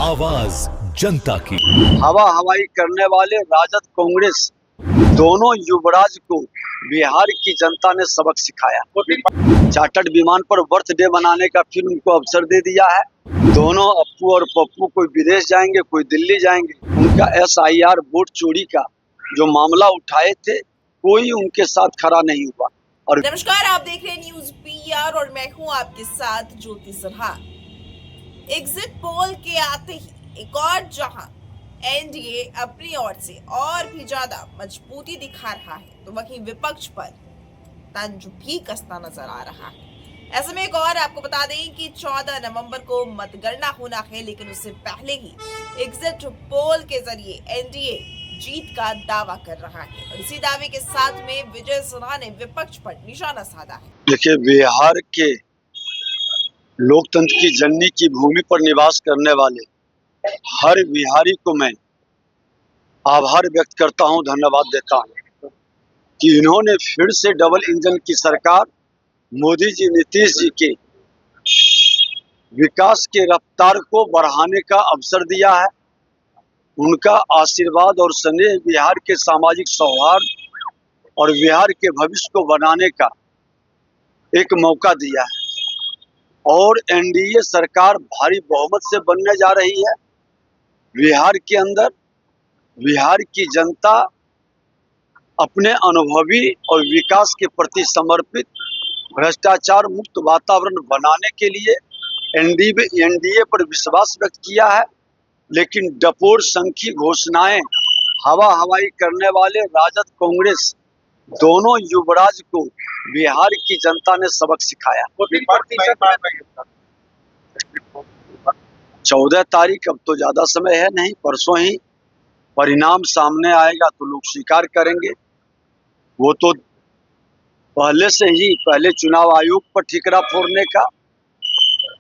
आवाज जनता की। हवा हवाई करने वाले राजद कांग्रेस दोनों युवराज को बिहार की जनता ने सबक सिखाया। चार्टर्ड विमान पर बर्थडे मनाने का फिर उनको अवसर दे दिया है। दोनों अप्पू और पप्पू कोई विदेश जाएंगे, कोई दिल्ली जाएंगे। उनका SIR वोट चोरी का जो मामला उठाए थे, कोई उनके साथ खड़ा नहीं हुआ। और नमस्कार, आप देख रहे हैं न्यूज PR और मैं हूं आपके साथ ज्योति सिन्हा। एग्जिट पोल के आते ही एक और जहां NDA अपनी ओर से और भी ज्यादा मजबूती दिखा रहा है, तो वहीं विपक्ष पर तंज भी कसता नजर आ रहा है। ऐसे में एक और आपको बता दें कि 14 नवंबर को मतगणना होना है, लेकिन उससे पहले ही एग्जिट पोल के जरिए NDA जीत का दावा कर रहा है और इसी दावे के साथ में विजय सिन्हा ने विपक्ष पर निशाना साधा है। देखिए, बिहार के लोकतंत्र की जननी की भूमि पर निवास करने वाले हर बिहारी को मैं आभार व्यक्त करता हूं, धन्यवाद देता हूं कि इन्होंने फिर से डबल इंजन की सरकार मोदी जी, नीतीश जी के विकास के रफ्तार को बढ़ाने का अवसर दिया है। उनका आशीर्वाद और स्नेह बिहार के सामाजिक सौहार्द और बिहार के भविष्य को बनाने का एक मौका दिया है और NDA सरकार भारी बहुमत से बनने जा रही है। बिहार के अंदर बिहार की जनता अपने अनुभवी और विकास के प्रति समर्पित भ्रष्टाचार मुक्त वातावरण बनाने के लिए NDA पर विश्वास व्यक्त किया है। लेकिन डपोर संखी घोषणाएं हवा हवाई करने वाले राजद कांग्रेस दोनों युवराज को बिहार की जनता ने सबक सिखाया। 14 तारीख, अब तो ज्यादा समय है नहीं, परसों ही परिणाम सामने आएगा तो लोग स्वीकार करेंगे। वो तो पहले चुनाव आयोग पर ठिकरा फोड़ने का,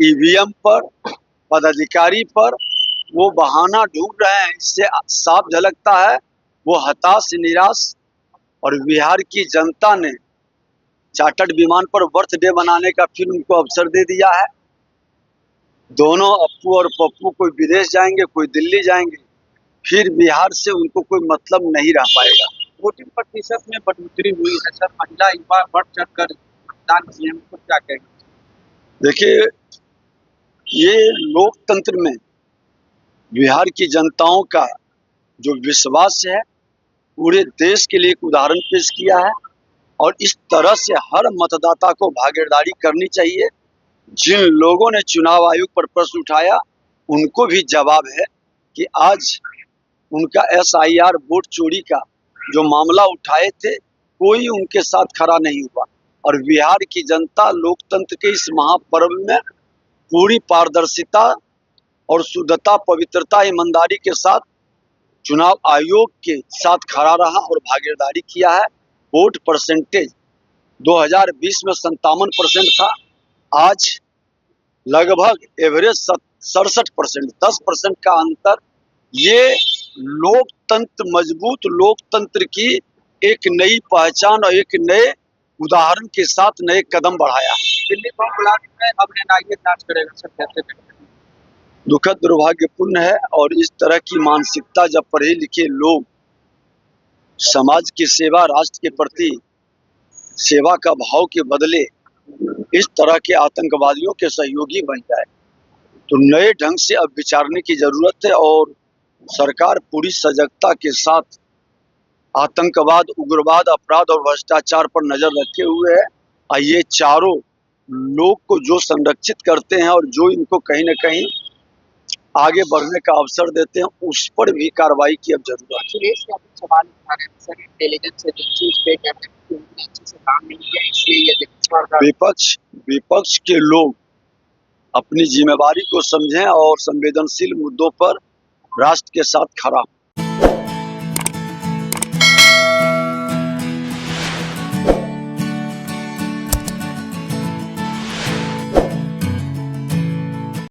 EVM पर, पदाधिकारी पर वो बहाना ढूंढ रहे हैं। इससे साफ झलकता है वो हताश, निराश। और बिहार की जनता ने चार्टर्ड विमान पर बर्थडे मनाने का फिर उनको अवसर दे दिया है। दोनों अप्पू और पप्पू कोई विदेश जाएंगे, कोई दिल्ली जाएंगे, फिर बिहार से उनको कोई मतलब नहीं रह पाएगा। वोटिंग प्रतिशत में बढ़ोतरी हुई है सर, महिला युवा बढ़ चढ़कर मतदान किए हैं, तो क्या कहेंगे? देखिए, ये लोकतंत्र में बिहार की जनताओं का जो विश्वास है, पूरे देश के लिए एक उदाहरण पेश किया है और इस तरह से हर मतदाता को भागीदारी करनी चाहिए। जिन लोगों ने चुनाव आयोग पर प्रश्न उठाया, उनको भी जवाब है कि आज उनका SIR वोट चोरी का जो मामला उठाए थे, कोई उनके साथ खड़ा नहीं हुआ। और बिहार की जनता लोकतंत्र के इस महापर्व में पूरी पारदर्शिता और शुद्धता, पवित्रता, ईमानदारी के साथ चुनाव आयोग के साथ खड़ा रहा और भागीदारी किया है। वोट परसेंटेज 2020 में 57% था, आज लगभग एवरेज 67%, 10% का अंतर। ये लोकतंत्र, मजबूत लोकतंत्र की एक नई पहचान और एक नए उदाहरण के साथ नए कदम बढ़ाया। दिल्ली को बुला के अब NIA जांच करेगा सर, कैसे देखते हैं? दुखद, दुर्भाग्यपूर्ण है। और इस तरह की मानसिकता जब पढ़े लिखे लोग समाज की सेवा, राष्ट्र के प्रति सेवा का भाव के बदले इस तरह के आतंकवादियों के सहयोगी बन जाए, तो नए ढंग से अब विचारने की जरूरत है। और सरकार पूरी सजगता के साथ आतंकवाद, उग्रवाद, अपराध और भ्रष्टाचार पर नजर रखे हुए है। और ये चारों लोग को जो संरक्षित करते हैं और जो इनको कहीं न कहीं आगे बढ़ने का अवसर देते हैं, उस पर भी कार्रवाई की अब जरूरत है। अखिलेश यादव सवाल उठा रहे हैं सर, इंटेलिजेंस एजेंसीज पे कहते हैं कि उन्होंने अच्छे से काम नहीं किया, इसलिए ये विपक्ष के लोग अपनी जिम्मेवारी को समझें और संवेदनशील मुद्दों पर राष्ट्र के साथ खड़ा हों।